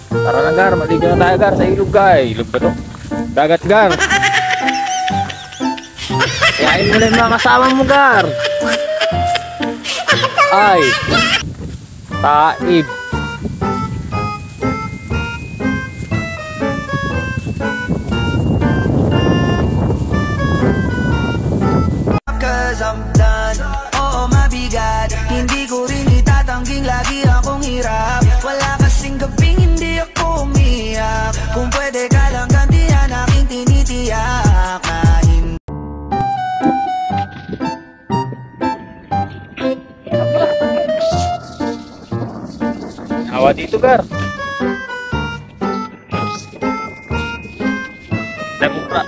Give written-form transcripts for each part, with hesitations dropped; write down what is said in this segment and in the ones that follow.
Tara na Gar, maligo na tayo Gar sa ilog Gar. Ilog ba to? Dagat Gar. Kayain mo na yung mga kasama mo Gar. Ay, taib. Cause I'm done. Oo, mabigat. Hindi ko rin itatangging lagi akong hirap. Wala kasing gabing hindi ako umiyak. Kung pwede ka lang gantihan aking tinitiyak na hindi. Awa dito Gar. Nagmura.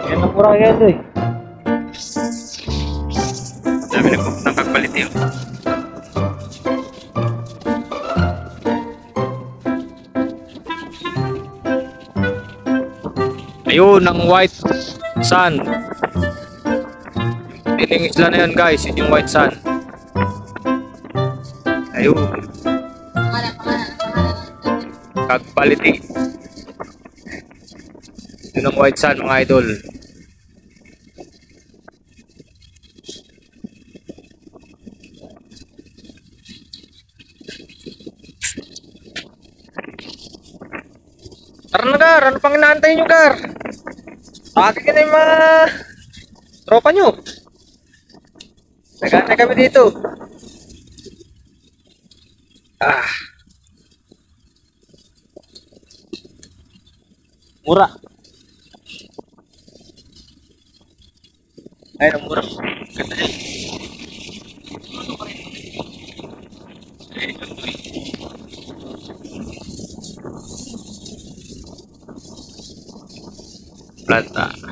Yan ang kurang yan doy. Dami ng pagpalit yun. Ayun, ang white sand. Piling isla na yun guys, yun yung white sand. Ayun. Kagpaliti. Yun ang white sand mga idol. Tara na Gar, ano pang inaantay nyo Gar? Bakit ka na yung mga tropa nyo? Nagana kami dito. Mura. Ayun ang mura. Ganda dyan. Planta.